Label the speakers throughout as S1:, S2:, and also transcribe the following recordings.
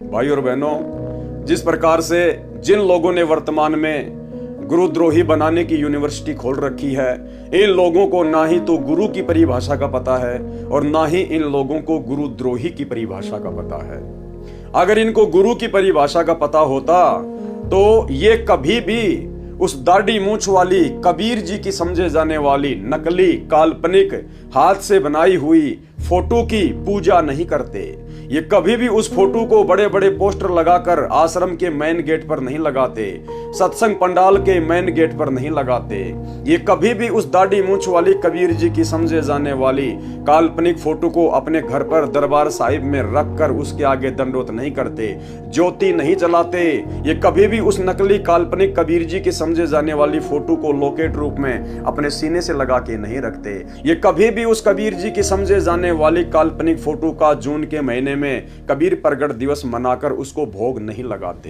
S1: भाई और बहनों, जिस प्रकार से जिन लोगों ने वर्तमान में गुरुद्रोही बनाने की यूनिवर्सिटी खोल रखी है, इन लोगों को ना ही तो गुरु की परिभाषा का पता है और ना ही इन लोगों को गुरुद्रोही की परिभाषा का पता है। अगर इनको गुरु की परिभाषा का पता होता तो ये कभी भी उस दाढ़ी मूंछ वाली कबीर जी की समझे जाने वाली नकली काल्पनिक हाथ से बनाई हुई फोटो की पूजा नहीं करते। ये कभी भी उस फोटो को बड़े बड़े पोस्टर लगाकर आश्रम के मेन गेट पर नहीं लगाते, सत्संग पंडाल के मेन गेट पर नहीं लगाते। ये कभी भी उस दाढ़ी मूंछ वाली कबीर जी की समझे जाने वाली काल्पनिक फोटो को अपने घर पर दरबार साहिब में रखकर उसके आगे दंडोत नहीं करते, ज्योति नहीं जलाते। ये कभी भी उस नकली काल्पनिक कबीर जी की समझे जाने वाली फोटो को लॉकेट रूप में अपने सीने से लगा के नहीं रखते। ये कभी भी उस कबीर जी की समझे जाने वाली काल्पनिक फोटो का जून के महीने में कबीर प्रगट दिवस मनाकर उसको भोग नहीं लगाते,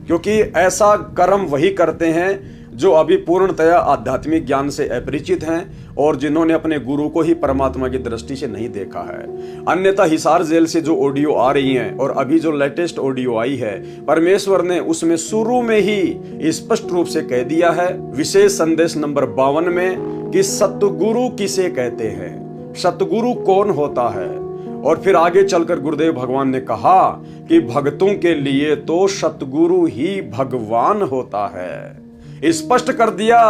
S1: क्योंकि ऐसा कर्म वही करते हैं जो अभी पूर्णतया आध्यात्मिक ज्ञान से अपरिचित हैं और जिन्होंने अपने गुरु को ही परमात्मा की दृष्टि से नहीं देखा है। अन्यथा हिसार जेल से जो ऑडियो आ रही हैं और अभी जो लेटेस्ट ऑडियो आई है, परमेश्वर ने उसमें शुरू में ही स्पष्ट रूप से कह दिया है, विशेष संदेश नंबर 52 में, कि सतगुरु किसे कहते हैं, सतगुरु कौन होता है। और फिर आगे चलकर गुरुदेव भगवान ने कहा कि भक्तों के लिए तो सतगुरु ही भगवान होता है। स्पष्ट कर दिया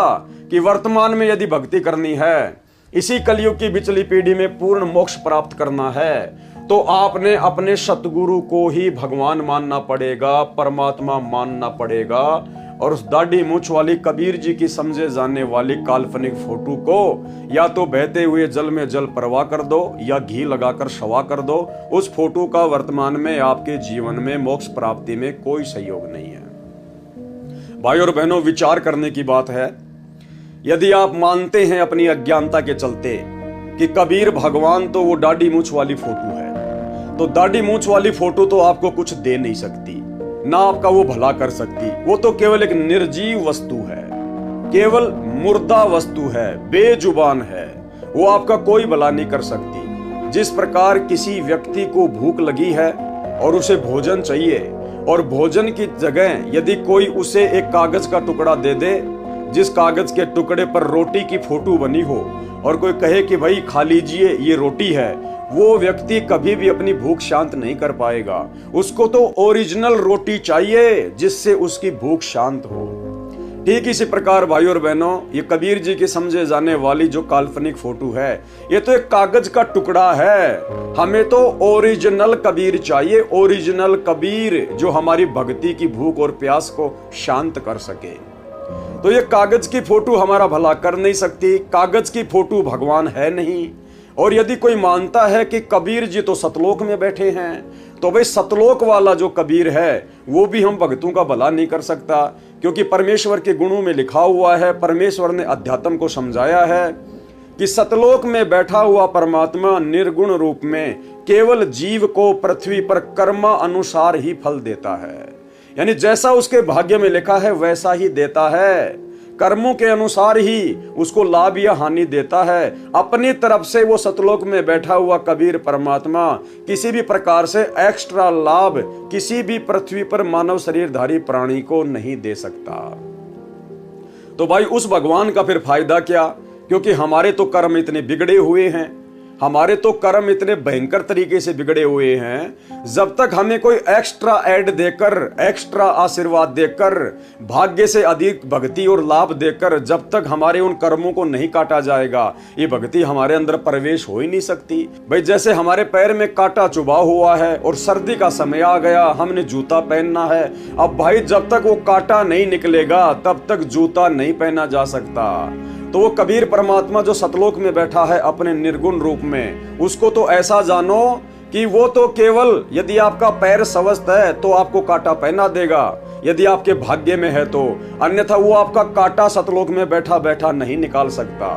S1: कि वर्तमान में यदि भक्ति करनी है, इसी कलयुग की बिचली पीढ़ी में पूर्ण मोक्ष प्राप्त करना है, तो आपने अपने सतगुरु को ही भगवान मानना पड़ेगा, परमात्मा मानना पड़ेगा। और उस दाढ़ी मूंछ वाली कबीर जी की समझे जाने वाली काल्पनिक फोटो को या तो बहते हुए जल में जल प्रवाह कर दो या घी लगाकर शवा कर दो। उस फोटो का वर्तमान में आपके जीवन में मोक्ष प्राप्ति में कोई सहयोग नहीं है। भाई और बहनों, विचार करने की बात है। यदि आप मानते हैं अपनी अज्ञानता के चलते कि कबीर भगवान तो वो दाढ़ी मूंछ वाली फोटो है, तो दाढ़ी मूंछ वाली फोटो तो आपको कुछ दे नहीं सकती, ना आपका वो भला कर सकती। वो तो केवल एक निर्जीव वस्तु है, केवल मुर्दा वस्तु है, बेजुबान है, वो आपका कोई भला नहीं कर सकती। जिस प्रकार किसी व्यक्ति को भूख लगी है और उसे भोजन चाहिए, और भोजन की जगह यदि कोई उसे एक कागज का टुकड़ा दे दे, जिस कागज के टुकड़े पर रोटी की फोटो बनी हो, और कोई कहे कि भाई खा लीजिए ये रोटी है, वो व्यक्ति कभी भी अपनी भूख शांत नहीं कर पाएगा। उसको तो ओरिजिनल रोटी चाहिए जिससे उसकी भूख शांत हो। ठीक इसी प्रकार भाई और बहनों, ये कबीर जी की समझे जाने वाली जो काल्पनिक फोटो है, ये तो एक कागज का टुकड़ा है। हमें तो ओरिजिनल कबीर चाहिए, ओरिजिनल कबीर जो हमारी भक्ति की भूख और प्यास को शांत कर सके। तो ये कागज की फोटो हमारा भला कर नहीं सकती, कागज की फोटो भगवान है नहीं। और यदि कोई मानता है कि कबीर जी तो सतलोक में बैठे हैं, तो भाई सतलोक वाला जो कबीर है वो भी हम भक्तों का भला नहीं कर सकता, क्योंकि परमेश्वर के गुणों में लिखा हुआ है, परमेश्वर ने अध्यात्म को समझाया है कि सतलोक में बैठा हुआ परमात्मा निर्गुण रूप में केवल जीव को पृथ्वी पर कर्मा अनुसार ही फल देता है। यानी जैसा उसके भाग्य में लिखा है वैसा ही देता है, कर्मों के अनुसार ही उसको लाभ या हानि देता है। अपनी तरफ से वो सतलोक में बैठा हुआ कबीर परमात्मा किसी भी प्रकार से एक्स्ट्रा लाभ किसी भी पृथ्वी पर मानव शरीरधारी प्राणी को नहीं दे सकता। तो भाई उस भगवान का फिर फायदा क्या, क्योंकि हमारे तो कर्म इतने बिगड़े हुए हैं, हमारे तो कर्म इतने भयंकर तरीके से बिगड़े हुए हैं। जब तक हमें कोई एक्स्ट्रा ऐड देकर, एक्स्ट्रा आशीर्वाद देकर, भाग्य से अधिक भक्ति और लाभ देकर जब तक हमारे उन कर्मों को नहीं काटा जाएगा, ये भक्ति हमारे अंदर प्रवेश हो ही नहीं सकती। भाई जैसे हमारे पैर में कांटा चुभा हुआ है और सर्दी का समय आ गया, हमने जूता पहनना है। अब भाई जब तक वो कांटा नहीं निकलेगा तब तक जूता नहीं पहना जा सकता। तो वो कबीर परमात्मा जो सतलोक में बैठा है अपने निर्गुण रूप में, उसको तो ऐसा जानो कि वो तो केवल यदि आपका पैर स्वस्थ है तो आपको कांटा पहना देगा, यदि आपके भाग्य में है तो, अन्यथा वो आपका कांटा सतलोक में बैठा बैठा नहीं निकाल सकता।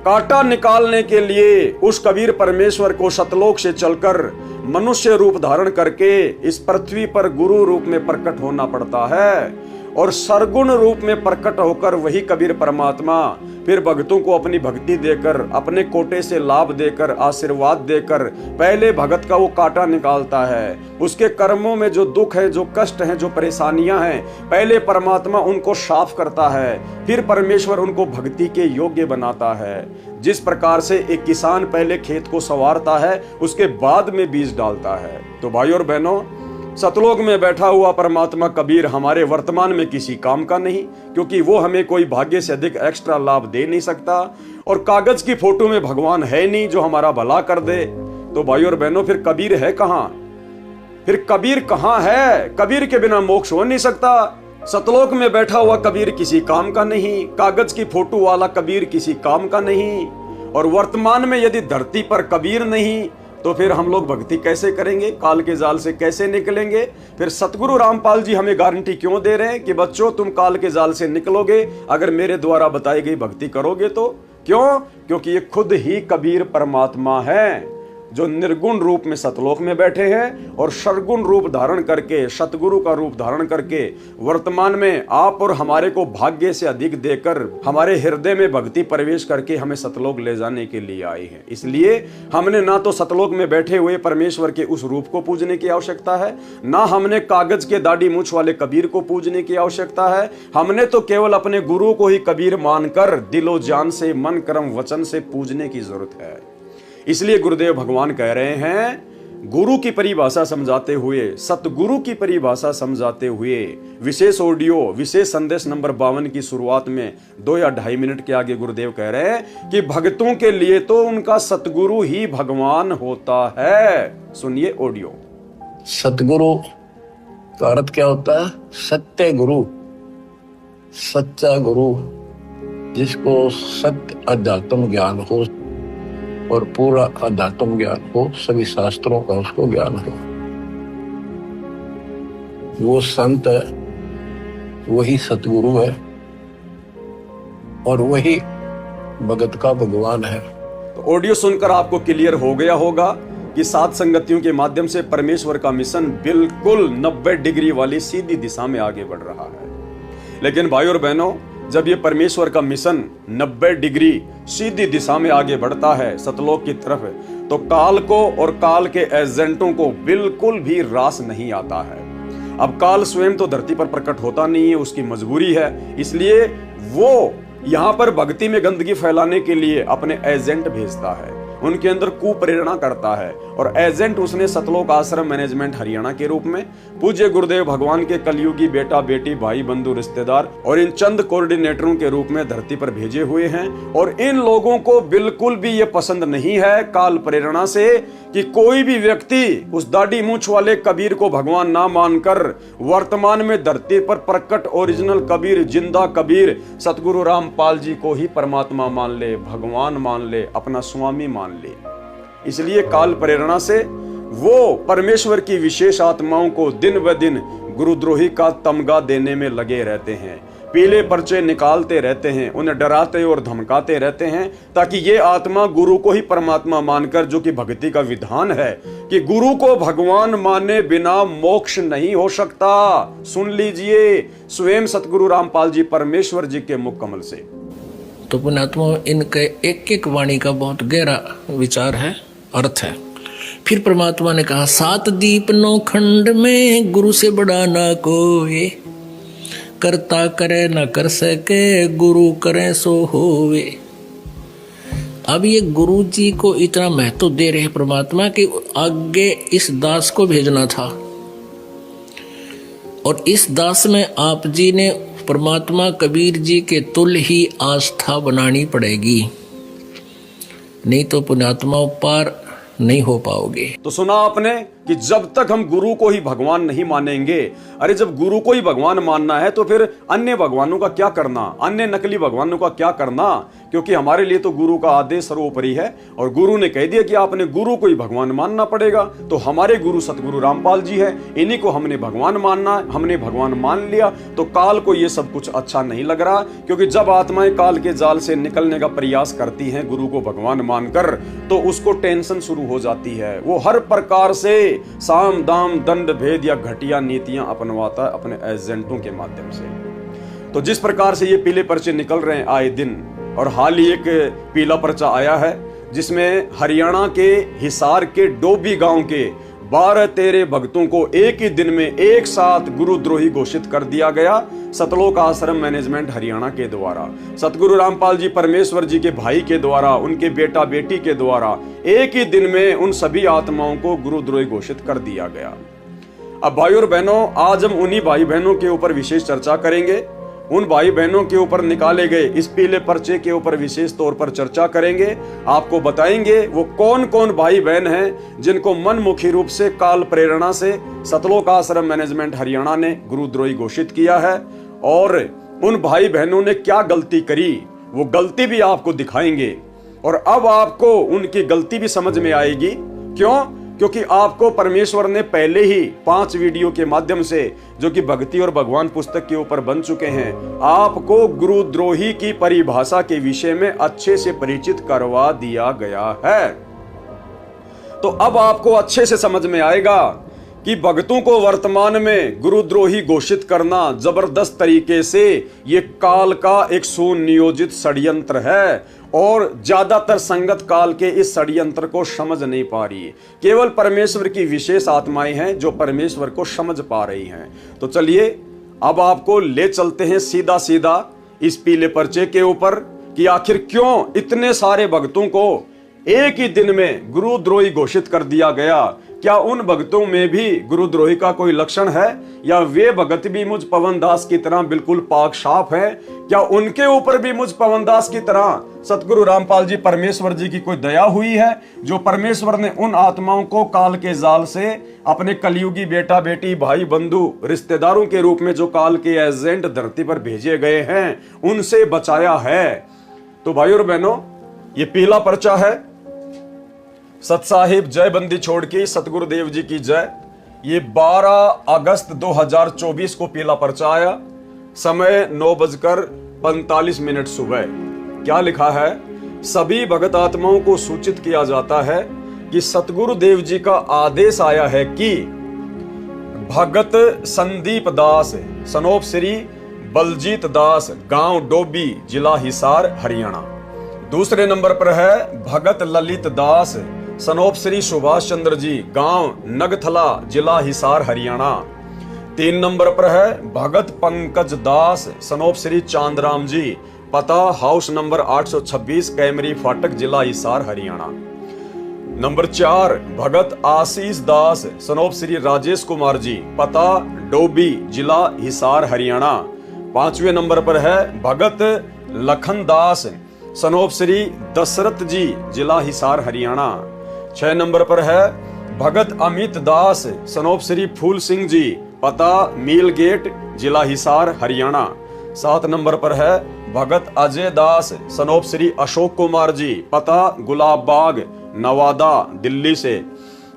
S1: कांटा निकालने के लिए उस कबीर परमेश्वर को सतलोक से चलकर मनुष्य रूप धारण करके इस पृथ्वी पर गुरु रूप में प्रकट होना पड़ता है। और सरगुण रूप में प्रकट होकर वही कबीर परमात्मा फिर भक्तों को अपनी भक्ति देकर, अपने कोटे से लाभ देकर, आशीर्वाद देकर पहले भगत का वो कांटा निकालता है। उसके कर्मों में जो दुख है, जो कष्ट है, जो परेशानियां हैं, पहले परमात्मा उनको साफ करता है, फिर परमेश्वर उनको भक्ति के योग्य बनाता है। जिस प्रकार से एक किसान पहले खेत को संवारता है, उसके बाद में बीज डालता है। तो भाइयों और बहनों, सतलोक में बैठा हुआ परमात्मा कबीर हमारे वर्तमान में किसी काम का नहीं, क्योंकि वो हमें कोई भाग्य से अधिक एक्स्ट्रा लाभ दे नहीं सकता, और कागज की फोटो में भगवान है नहीं जो हमारा भला कर दे। तो भाइयों और बहनों, फिर कबीर है कहां? फिर कबीर कहां है? कबीर के बिना मोक्ष हो नहीं सकता। सतलोक में बैठा हुआ कबीर किसी काम का नहीं, कागज की फोटो वाला कबीर किसी काम का नहीं, और वर्तमान में यदि धरती पर कबीर नहीं तो फिर हम लोग भक्ति कैसे करेंगे? काल के जाल से कैसे निकलेंगे? फिर सतगुरु रामपाल जी हमें गारंटी क्यों दे रहे हैं कि बच्चों तुम काल के जाल से निकलोगे अगर मेरे द्वारा बताई गई भक्ति करोगे तो? क्यों? क्योंकि ये खुद ही कबीर परमात्मा है जो निर्गुण रूप में सतलोक में बैठे हैं और सरगुण रूप धारण करके, सतगुरु का रूप धारण करके वर्तमान में आप और हमारे को भाग्य से अधिक देकर हमारे हृदय में भक्ति प्रवेश करके हमें सतलोक ले जाने के लिए आए हैं। इसलिए हमने ना तो सतलोक में बैठे हुए परमेश्वर के उस रूप को पूजने की आवश्यकता है, ना हमने कागज के दाढ़ी मूछ वाले कबीर को पूजने की आवश्यकता है। हमने तो केवल अपने गुरु को ही कबीर मानकर दिलो जान से, मन कर्म वचन से पूजने की जरूरत है। इसलिए गुरुदेव भगवान कह रहे हैं, गुरु की परिभाषा समझाते हुए, सतगुरु की परिभाषा समझाते हुए विशेष ऑडियो, विशेष संदेश नंबर 52 की शुरुआत में 2 या 2.5 मिनट के आगे गुरुदेव कह रहे हैं कि भक्तों के लिए तो उनका सतगुरु ही भगवान होता है। सुनिए ऑडियो।
S2: सतगुरु का अर्थ क्या होता है? सत्य गुरु, सच्चा गुरु, जिसको सत्य अध्यात्म ज्ञान हो और पूरा अध्यात्म ज्ञान हो, सभी शास्त्रों का उसको ज्ञान हो। वो संत है, वही सतगुरु है और वही भगत का भगवान है।
S1: तो ऑडियो सुनकर आपको क्लियर हो गया होगा कि 7 संगतियों के माध्यम से परमेश्वर का मिशन बिल्कुल 90 डिग्री वाली सीधी दिशा में आगे बढ़ रहा है। लेकिन भाइयों और बहनों, जब ये परमेश्वर का मिशन 90 डिग्री सीधी दिशा में आगे बढ़ता है सतलोक की तरफ, तो काल को और काल के एजेंटों को बिल्कुल भी रास नहीं आता है। अब काल स्वयं तो धरती पर प्रकट होता नहीं है, उसकी मजबूरी है, इसलिए वो यहाँ पर भक्ति में गंदगी फैलाने के लिए अपने एजेंट भेजता है, उनके अंदर कुप्रेरणा करता है, और एजेंट उसने सतलोक आश्रम मैनेजमेंट हरियाणा के रूप में पूज्य गुरुदेव भगवान के कलयुगी बेटा बेटी, भाई बंधु रिश्तेदार और इन चंद कोऑर्डिनेटरों के रूप में धरती पर भेजे हुए हैं। और इन लोगों को बिल्कुल भी ये पसंद नहीं है काल प्रेरणा से कि कोई भी व्यक्ति उस दाढ़ी मूंछ वाले कबीर को भगवान ना मानकर वर्तमान में धरती पर प्रकट ओरिजिनल कबीर, जिंदा कबीर सतगुरु रामपाल जी को ही परमात्मा मान ले, भगवान मान ले, अपना स्वामी मान ले। इसलिए काल प्रेरणा से वो परमेश्वर की विशेष आत्माओं को दिन ब दिन गुरुद्रोही का तमगा देने में लगे रहते हैं, पीले पर्चे निकालते रहते हैं, उन्हें डराते और धमकाते रहते हैं, ताकि ये आत्मा गुरु को ही परमात्मा मानकर, जो कि भक्ति का विधान है कि गुरु को भगवान माने बिना मोक्ष नहीं हो सकता। सुन लीजिए स्वयं सतगुरु रामपाल जी परमेश्वर जी के मुख कमल से।
S2: तो पुण्यात्मा, इनके एक एक वाणी का बहुत गहरा विचार है, अर्थ है। फिर परमात्मा ने कहा, 7 दीप 9 खंड में गुरु से बड़ा ना कोई, करता करे न कर सके, गुरु करे सो होवे। अब ये गुरु जी को इतना महत्व दे रहे हैं परमात्मा कि आगे इस दास को भेजना था, और इस दास में आप जी ने परमात्मा कबीर जी के तुल्य ही आस्था बनानी पड़ेगी, नहीं तो पुण्यात्मा पार नहीं हो पाओगे।
S1: तो सुना आपने कि जब तक हम गुरु को ही भगवान नहीं मानेंगे, अरे जब गुरु को ही भगवान मानना है तो फिर अन्य भगवानों का क्या करना, अन्य नकली भगवानों का क्या करना, क्योंकि हमारे लिए तो गुरु का आदेश सर्वोपरि है, और गुरु ने कह दिया कि आपने गुरु को ही भगवान मानना पड़ेगा। तो हमारे गुरु सतगुरु रामपाल जी है, इन्हीं को हमने भगवान मानना, हमने भगवान मान लिया। तो काल को ये सब कुछ अच्छा नहीं लग रहा, क्योंकि जब आत्माएं काल के जाल से निकलने का प्रयास करती हैं गुरु को भगवान मानकर, तो उसको टेंशन शुरू हो जाती है। वो हर प्रकार से साम दाम दंड भेद या घटिया नीतियां अपनवाता है अपने एजेंटों के माध्यम से। तो जिस प्रकार से ये पीले पर्चे निकल रहे हैं आए दिन, और हाल ही एक पीला पर्चा आया है जिसमें हरियाणा के हिसार के डोबी गांव के 12-13 भक्तों को एक ही दिन में एक साथ गुरुद्रोही घोषित कर दिया गया सतलोक आश्रम मैनेजमेंट हरियाणा के द्वारा। सतगुरु रामपाल जी परमेश्वर जी के भाई के द्वारा, उनके बेटा बेटी के द्वारा एक ही दिन में उन सभी आत्माओं को गुरुद्रोही घोषित कर दिया गया। अब भाई और बहनों, आज हम उन्हीं भाई बहनों के ऊपर विशेष चर्चा करेंगे। उन भाई बहनों के ऊपर निकाले गए इस पीले पर्चे के ऊपर विशेष तौर पर चर्चा करेंगे। आपको बताएंगे वो कौन कौन भाई बहन हैं जिनको मनमुखी रूप से काल प्रेरणा से सतलोक आश्रम मैनेजमेंट हरियाणा ने गुरुद्रोही घोषित किया है, और उन भाई बहनों ने क्या गलती करी वो गलती भी आपको दिखाएंगे। और अब आपको उनकी गलती भी समझ में आएगी। क्यों? क्योंकि आपको परमेश्वर ने पहले ही 5 वीडियो के माध्यम से, जो कि भक्ति और भगवान पुस्तक के ऊपर बन चुके हैं, आपको गुरुद्रोही की परिभाषा के विषय में अच्छे से परिचित करवा दिया गया है। तो अब आपको अच्छे से समझ में आएगा कि भक्तों को वर्तमान में गुरुद्रोही घोषित करना जबरदस्त तरीके से ये काल का एक सुनियोजित षड्यंत्र है, और ज्यादातर संगत काल के इस षड्यंत्र को समझ नहीं पा रही है। केवल परमेश्वर की विशेष आत्माएं हैं जो परमेश्वर को समझ पा रही हैं। तो चलिए अब आपको ले चलते हैं सीधा सीधा इस पीले पर्चे के ऊपर कि आखिर क्यों इतने सारे भक्तों को एक ही दिन में गुरुद्रोही घोषित कर दिया गया। क्या उन भक्तों में भी गुरुद्रोही का कोई लक्षण है, या वे भगत भी मुझ पवन दास की तरह बिल्कुल पाक साफ है? क्या उनके ऊपर भी मुझ पवन दास की तरह सतगुरु रामपाल जी परमेश्वर जी की कोई दया हुई है, जो परमेश्वर ने उन आत्माओं को काल के जाल से अपने कलयुगी बेटा बेटी भाई बंधु रिश्तेदारों के रूप में जो काल के एजेंट धरती पर भेजे गए हैं उनसे बचाया है? तो भाई और बहनों, ये पीला पर्चा है। सत साहिब जय बंदी छोड़ की सतगुरुदेव जी की जय। ये 12 अगस्त 2024 को पीला पर्चा आया। समय 9:45 सुबह। क्या लिखा है? सभी भगत आत्माओं को सूचित किया जाता है कि सतगुरुदेव जी का आदेश आया है कि भगत संदीप दास सनोप श्री बलजीत दास, गांव डोबी, जिला हिसार, हरियाणा। दूसरे नंबर पर है भगत ललित दास सनोप श्री सुभाष चंद्र जी, गांव नगथला, जिला हिसार, हरियाणा। 3 नंबर पर है भगत पंकज दास सनोप श्री चांदराम जी, पता हाउस नंबर 826, कैमरी फाटक, जिला हिसार, हरियाणा। नंबर 4 भगत आशीष दास सनोप श्री राजेश कुमार जी, पता डोबी, जिला हिसार, हरियाणा। 5वें नंबर पर है भगत लखन दास सनोप श्री दशरथ जी, जिला हिसार, हरियाणा। 6 नंबर पर है भगत अमित दास सनोप श्री फूल सिंह जी, पता मील गेट, जिला हिसार, हरियाणा। 7 नंबर पर है भगत अजय दास सनोप श्री अशोक कुमार जी, पता गुलाब बाग, नवादा, दिल्ली से।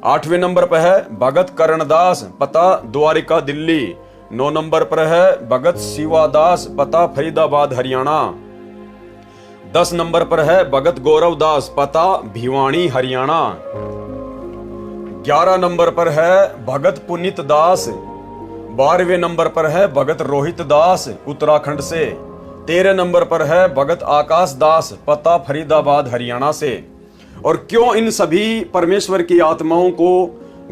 S1: 8वें नंबर पर है भगत करणदास, पता द्वारिका, दिल्ली। 9 नंबर पर है भगत शिवादास, पता फरीदाबाद, हरियाणा। 10 नंबर पर है भगत गौरव दास, पता भिवानी, हरियाणा। 11 नंबर पर है भगत पुनीत दास। 12वें नंबर पर है भगत रोहित दास, उत्तराखंड से। 13 नंबर पर है भगत आकाश दास, पता फरीदाबाद, हरियाणा से। और क्यों इन सभी परमेश्वर की आत्माओं को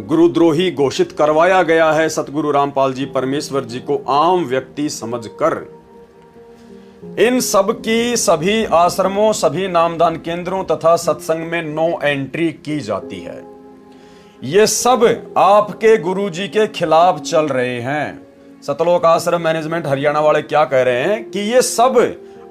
S1: गुरुद्रोही घोषित करवाया गया है सतगुरु रामपाल जी परमेश्वर जी को आम व्यक्ति समझकर? इन सब की सभी आश्रमों, सभी नामदान केंद्रों तथा सत्संग में नो एंट्री की जाती है। ये सब आपके गुरुजी के खिलाफ चल रहे हैं। सतलोक आश्रम मैनेजमेंट हरियाणा वाले क्या कह रहे हैं कि ये सब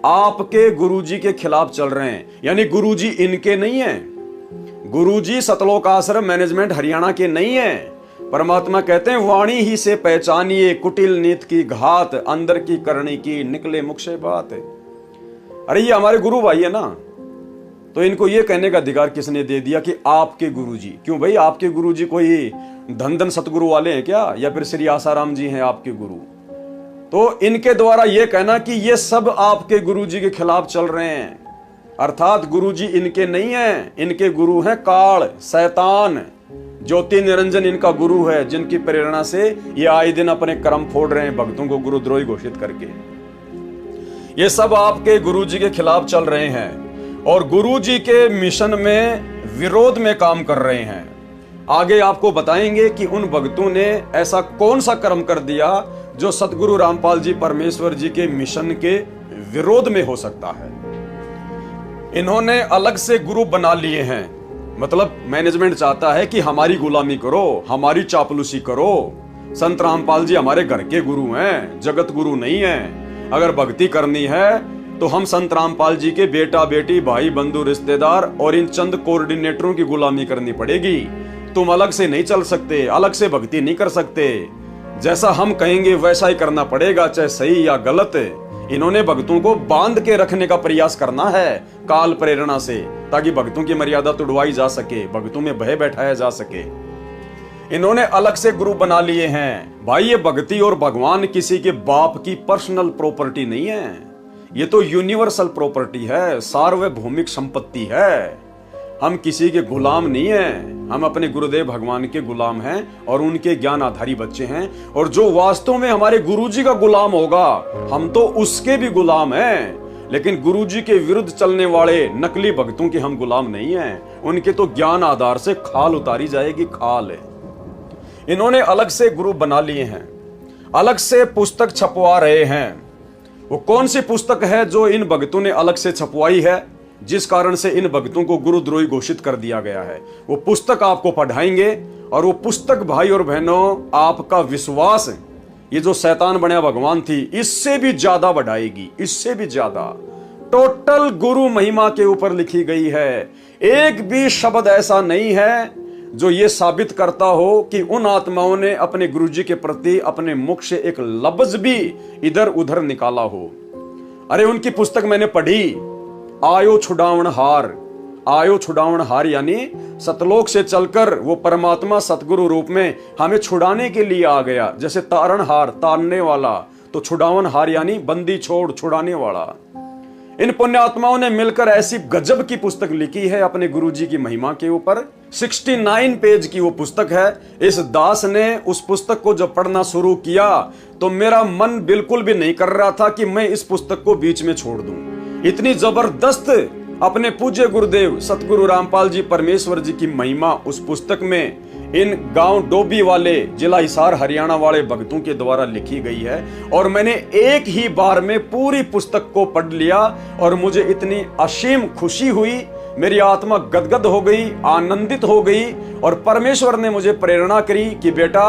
S1: आपके गुरुजी के खिलाफ चल रहे हैं, यानी गुरुजी इनके नहीं हैं। गुरुजी सतलोक आश्रम मैनेजमेंट हरियाणा के नहीं हैं। परमात्मा कहते हैं वाणी ही से पहचानिए कुटिल नीत की घात, अंदर की करनी की निकले मुख से बात। अरे ये हमारे गुरु भाई है ना, तो इनको ये कहने का अधिकार किसने दे दिया कि आपके गुरुजी? क्यों भाई, आपके गुरुजी कोई धन धन सतगुरु वाले हैं क्या, या फिर श्री आसाराम जी हैं आपके गुरु? तो इनके द्वारा ये कहना कि ये सब आपके गुरुजी के खिलाफ चल रहे हैं, अर्थात गुरुजी इनके नहीं हैं, इनके गुरु हैं काल, शैतान, ज्योति निरंजन इनका गुरु है, जिनकी प्रेरणा से ये आए दिन अपने कर्म फोड़ रहे हैं भक्तों को गुरुद्रोही घोषित करके। ये सब आपके गुरुजी के खिलाफ चल रहे हैं और गुरुजी के मिशन में विरोध में काम कर रहे हैं। आगे आपको बताएंगे कि उन भक्तों ने ऐसा कौन सा कर्म कर दिया जो सतगुरु रामपाल जी परमेश्वर जी के मिशन के विरोध में हो सकता है। इन्होंने अलग से गुरु बना लिए हैं, मतलब मैनेजमेंट चाहता है कि हमारी गुलामी करो, हमारी चापलूसी करो। संत रामपाल जी हमारे घर के गुरु हैं, जगत गुरु नहीं हैं। अगर भक्ति करनी है तो हम संत रामपाल जी के बेटा बेटी भाई बंधु रिश्तेदार और इन चंद कोऑर्डिनेटरों की गुलामी करनी पड़ेगी। तुम अलग से नहीं चल सकते, अलग से भक्ति नहीं कर सकते। जैसा हम कहेंगे वैसा ही करना पड़ेगा, चाहे सही या गलत। इन्होंने भक्तों को बांध के रखने का प्रयास करना है काल प्रेरणा से, ताकि भक्तों की मर्यादा तोड़वाई जा सके, भक्तों में भय बैठाया जा सके। इन्होंने अलग से ग्रुप बना लिए हैं। भाई ये भक्ति और भगवान किसी के बाप की पर्सनल प्रॉपर्टी नहीं है, ये तो यूनिवर्सल प्रॉपर्टी है, सार्वभौमिक संपत्ति है। हम किसी के गुलाम नहीं हैं, हम अपने गुरुदेव भगवान के गुलाम हैं और उनके ज्ञान आधारी बच्चे हैं। और जो वास्तव में हमारे गुरुजी का गुलाम होगा, हम तो उसके भी गुलाम हैं। लेकिन गुरुजी के विरुद्ध चलने वाले नकली भक्तों के हम गुलाम नहीं हैं, उनके तो ज्ञान आधार से खाल उतारी जाएगी, खाल है। इन्होंने अलग से ग्रुप बना लिए हैं, अलग से पुस्तक छपवा रहे हैं। वो कौन सी पुस्तक है जो इन भक्तों ने अलग से छपवाई है, जिस कारण से इन भक्तों को गुरुद्रोही घोषित कर दिया गया है? वो पुस्तक आपको पढ़ाएंगे और वो पुस्तक भाई और बहनों आपका विश्वास, ये जो शैतान बनया भगवान थी, इससे भी ज्यादा बढ़ाएगी, इससे भी ज्यादा। टोटल गुरु महिमा के ऊपर लिखी गई है। एक भी शब्द ऐसा नहीं है जो ये साबित करता हो कि उन आत्माओं ने अपने गुरुजी के प्रति अपने मुख से एक लफ्ज भी इधर उधर निकाला हो। अरे उनकी पुस्तक मैंने पढ़ी, आयो छुड़ावन हार। आयो छुड़ावन हार यानी सतलोक से चलकर वो परमात्मा सतगुरु रूप में हमें छुड़ाने के लिए आ गया। जैसे तारण हार, तारने वाला, तो छुड़ावन हार यानी बंदी छोड़, छुड़ाने वाला। इन पुण्यात्माओं ने मिलकर ऐसी गजब की पुस्तक लिखी है अपने गुरुजी की महिमा के ऊपर। 69 पेज की वो पुस्तक है। इस दास ने उस पुस्तक को जब पढ़ना शुरू किया तो मेरा मन बिल्कुल भी नहीं कर रहा था कि मैं इस पुस्तक को बीच में छोड़ दूं। इतनी जबरदस्त अपने पूज्य गुरुदेव सतगुरु रामपाल जी परमेश्वर जी की महिमा उस पुस्तक में इन गांव डोबी वाले जिला हिसार हरियाणा वाले भक्तों के द्वारा लिखी गई है। और मैंने एक ही बार में पूरी पुस्तक को पढ़ लिया और मुझे इतनी असीम खुशी हुई, मेरी आत्मा गदगद हो गई, आनंदित हो गई। और परमेश्वर ने मुझे प्रेरणा करी कि बेटा,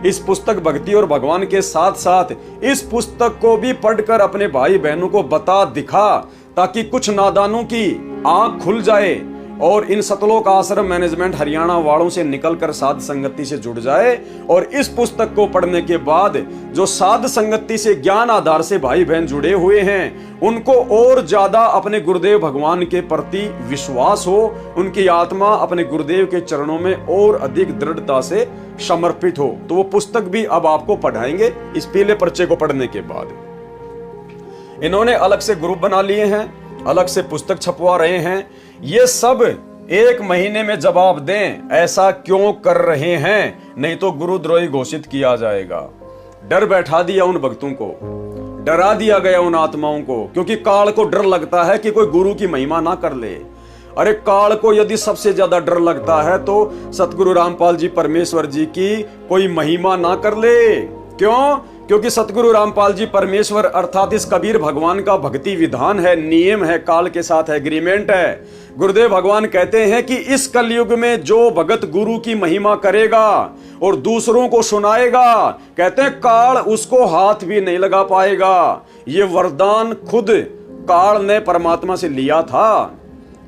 S1: इस पुस्तक भक्ति और भगवान के साथ साथ इस पुस्तक को भी पढ़कर अपने भाई बहनों को बता दिखा, ताकि कुछ नादानों की आंख खुल जाए और इन सतलोक आश्रम मैनेजमेंट हरियाणा वालों से निकलकर साध संगति से जुड़ जाए। और इस पुस्तक को पढ़ने के बाद जो साध संगति से ज्ञान आधार से भाई बहन जुड़े हुए हैं, उनको और ज्यादा अपने गुरुदेव भगवान के प्रति विश्वास हो, उनकी आत्मा अपने गुरुदेव के चरणों में और अधिक दृढ़ता से समर्पित हो। तो वो पुस्तक भी अब आपको पढ़ाएंगे इस पीले पर्चे को पढ़ने के बाद। इन्होंने अलग से ग्रुप बना लिए हैं, अलग से पुस्तक छपवा रहे हैं। ये सब 1 महीने में जवाब दें, ऐसा क्यों कर रहे हैं? नहीं तो गुरुद्रोही घोषित किया जाएगा। डर बैठा दिया उन भक्तों को, डरा दिया गया उन आत्माओं को, क्योंकि काल को डर लगता है कि कोई गुरु की महिमा ना कर ले। अरे काल को यदि सबसे ज्यादा डर लगता है तो सतगुरु रामपाल जी परमेश्वर जी की कोई महिमा ना कर ले। क्यों? क्योंकि सतगुरु रामपाल जी परमेश्वर अर्थात इस कबीर भगवान का भक्ति विधान है, नियम है, काल के साथ एग्रीमेंट है। गुरुदेव भगवान कहते हैं कि इस कलयुग में जो भगत गुरु की महिमा करेगा और दूसरों को सुनाएगा, कहते हैं काल उसको हाथ भी नहीं लगा पाएगा। ये वरदान खुद काल ने परमात्मा से लिया था।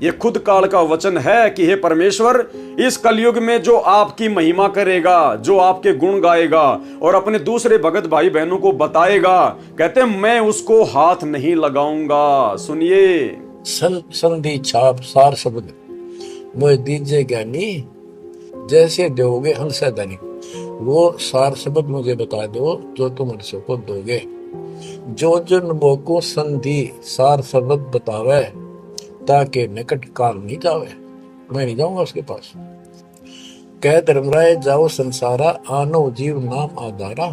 S1: ये खुद काल का वचन है कि हे परमेश्वर, इस कलयुग में जो आपकी महिमा करेगा, जो आपके गुण गाएगा और अपने दूसरे भगत भाई बहनों को बताएगा, कहते हैं मैं उसको हाथ नहीं लगाऊंगा। सुनिए,
S2: संधि छाप सार शब्द मोह दीजिए ज्ञानी, जैसे दोगे हमसे धनी। वो सार शब्द मुझे बता दो जो तुम हमसे को दोगे। जो जन को संधि सार शब्द बतावे, ताकि निकट काल नहीं जावे, मैं नहीं जाऊंगा उसके पास। कह धर्मराय जाओ संसारा, आनो जीव नाम आधारा।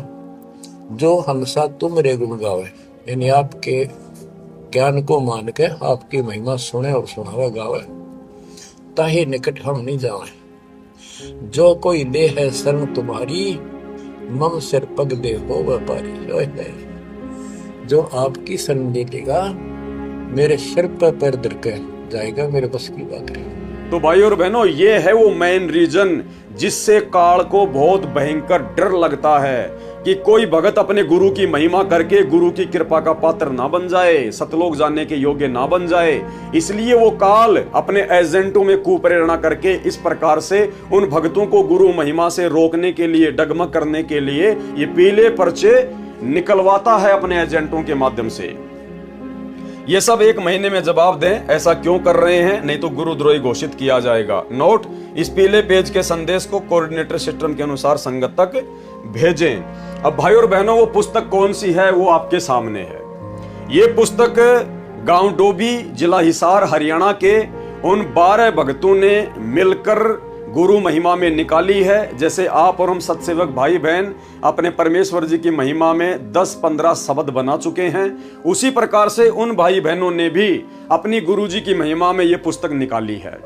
S2: जो हंसा तुम रे गुण गावे, यानी आपके ज्ञान को मान के आपकी महिमा सुने और सुनावे गावे, ताहि निकट हम नहीं जावे। जो कोई दे है शरण तुम्हारी, मम सिर पग दे हो व्यापारी। जो आपकी शरण ले लेगा, मेरे सिर पर पैर धर के जाएगा, मेरे बस की बात है।
S1: तो भाई और बहनों, ये है वो मेन रीजन जिससे काल को बहुत भयंकर डर लगता है कि कोई भगत अपने गुरु की महिमा करके गुरु की कृपा का पात्र ना बन जाए, सतलोक जाने के योग्य ना बन जाए। इसलिए वो काल अपने एजेंटों में कुप्रेरणा करके इस प्रकार से उन भक्तों को गुरु महिमा से रोकने के लिए, डगमग करने के लिए ये पीले पर्चे निकलवाता है अपने एजेंटों के माध्यम से। ये सब 1 महीने में जवाब दें, ऐसा क्यों कर रहे हैं, नहीं तो गुरुद्रोही घोषित किया जाएगा। नोट, इस पीले पेज के संदेश को कोऑर्डिनेटर सिस्टम के अनुसार संगत तक भेजें। अब भाई और बहनों, वो पुस्तक कौन सी है वो आपके सामने है। ये पुस्तक गांव डोबी, जिला हिसार, हरियाणा के उन 12 भक्तों ने मिलकर गुरु महिमा में निकाली है। जैसे आप और हम सत्सेवक भाई बहन अपने परमेश्वर जी की महिमा में 10-15 शब्द बना चुके हैं, उसी प्रकार से उन भाई बहनों ने भी अपनी गुरु जी की महिमा में ये पुस्तक निकाली है।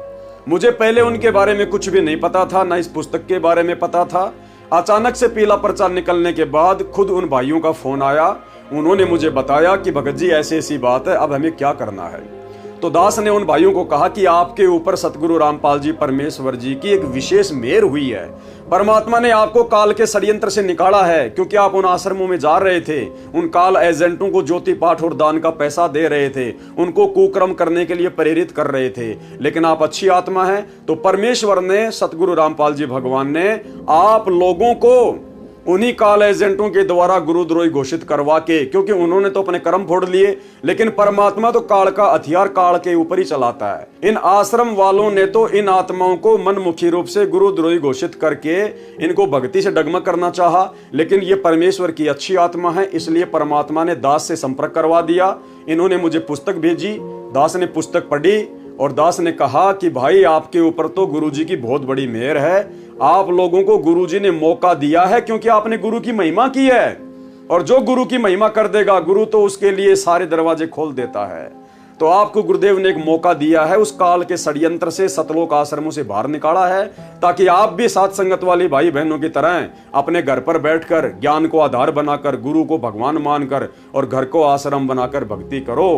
S1: मुझे पहले उनके बारे में कुछ भी नहीं पता था, ना इस पुस्तक के बारे में पता था। अचानक से पीला पर्चा निकलने के बाद खुद उन भाइयों का फोन आया, उन्होंने मुझे बताया कि भगत जी ऐसी ऐसी बात है, अब हमें क्या करना है। तो दास ने उन भाइयों को कहा कि आपके ऊपर सतगुरु रामपाल जी परमेश्वर जी की एक विशेष मेहर हुई है। परमात्मा ने आपको काल के षड्यंत्र से निकाला है, क्योंकि आप उन आश्रमों में जा रहे थे, उन काल एजेंटों को ज्योति पाठ और दान का पैसा दे रहे थे, उनको कुकर्म करने के लिए प्रेरित कर रहे थे, लेकिन आप अच्छी आत्मा है। तो परमेश्वर ने, सतगुरु रामपाल जी भगवान ने आप लोगों को उन्हीं काल एजेंटों के द्वारा गुरुद्रोही घोषित करवा के, क्योंकि उन्होंने तो अपने कर्म फोड़ लिए, लेकिन परमात्मा तो काल का हथियार काल के ऊपर ही चलाता है। इन आश्रम वालों ने तो इन आत्माओं को मनमुखी रूप से गुरुद्रोही घोषित करके इनको भक्ति से डगमग करना चाहा, लेकिन ये परमेश्वर की अच्छी आत्मा है, इसलिए परमात्मा ने दास से संपर्क करवा दिया। इन्होंने मुझे पुस्तक भेजी, दास ने पुस्तक पढ़ी और दास ने कहा कि भाई आपके ऊपर तो गुरुजी की बहुत बड़ी मेहर है, आप लोगों को गुरुजी ने मौका दिया है क्योंकि आपने गुरु की महिमा की है, और जो गुरु की महिमा कर देगा गुरु तो उसके लिए सारे दरवाजे खोल देता है। तो आपको गुरुदेव ने एक मौका दिया है, उस काल के षड्यंत्र से, सतलोक आश्रमों से बाहर निकाला है, ताकि आप भी साथ संगत वाली भाई बहनों की तरह अपने घर पर बैठकर ज्ञान को आधार बनाकर, गुरु को भगवान मानकर और घर को आश्रम बनाकर भक्ति करो।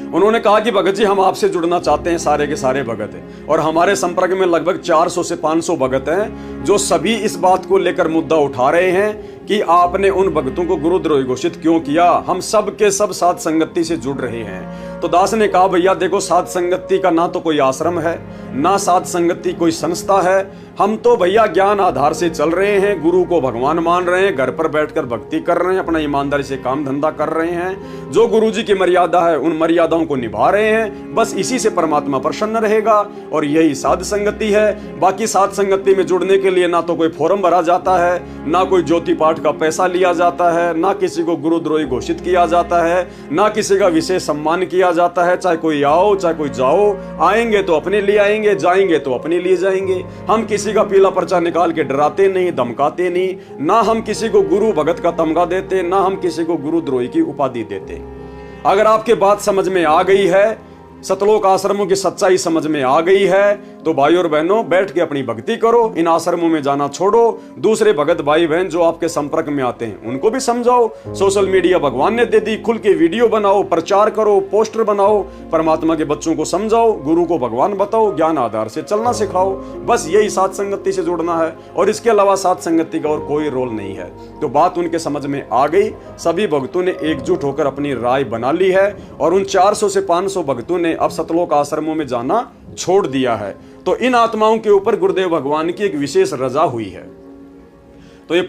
S1: उन्होंने कहा कि भगत जी हम आपसे जुड़ना चाहते हैं, सारे के सारे भगत हैं, और हमारे संपर्क में लगभग 400 से 500 भगत हैं जो सभी इस बात को लेकर मुद्दा उठा रहे हैं कि आपने उन भक्तों को गुरुद्रोही घोषित क्यों किया, हम सब के सब साध संगति से जुड़ रहे हैं। तो दास ने कहा भैया देखो, साध संगति का ना तो कोई आश्रम है, ना साध संगति कोई संस्था है, हम तो भैया ज्ञान आधार से चल रहे हैं, गुरु को भगवान मान रहे हैं, घर पर बैठकर भक्ति कर रहे हैं, अपना ईमानदारी से काम धंधा कर रहे हैं, जो गुरु जी की मर्यादा है उन मर्यादाओं को निभा रहे हैं, बस इसी से परमात्मा प्रसन्न रहेगा, और यही साध संगति है। बाकी साध संगति में जुड़ने के लिए ना तो कोई फॉर्म भरा जाता है, ना कोई ज्योति पाठ का पैसा लिया जाता है, ना किसी को गुरुद्रोही घोषित किया जाता है, ना किसी का विशेष सम्मान किया जाता है। चाहे कोई आओ चाहे कोई जाओ, आएंगे तो अपने लिए आएंगे, जाएंगे तो अपने लिए जाएंगे। हम किसी का पीला पर्चा निकाल के डराते नहीं, धमकाते नहीं, ना हम किसी को गुरु भगत का तमगा देते, ना हम किसी को गुरुद्रोही की उपाधि देते। अगर आपके बात समझ में आ गई है, सतलोक आश्रमों की सच्चाई समझ में आ गई है, तो भाई और बहनों बैठ के अपनी भक्ति करो, इन आश्रमों में जाना छोड़ो। दूसरे भगत भाई बहन जो आपके संपर्क में आते हैं उनको भी समझाओ। सोशल मीडिया भगवान ने दे दी, खुल के वीडियो बनाओ, प्रचार करो, पोस्टर बनाओ, परमात्मा के बच्चों को समझाओ, गुरु को भगवान बताओ, ज्ञान आधार से चलना सिखाओ। बस यही साध संगति से जुड़ना है, और इसके अलावा साध संगति का और कोई रोल नहीं है। तो बात उनके समझ में आ गई, सभी भक्तों ने एकजुट होकर अपनी राय बना ली है, और उन 400 से 500 भक्तों ने अब सतलोक आश्रमों में जाना छोड़ दिया है। तो इन आत्माओं के ऊपर गुरुदेव भगवान की एक विशेष रजा हुई है। तो ये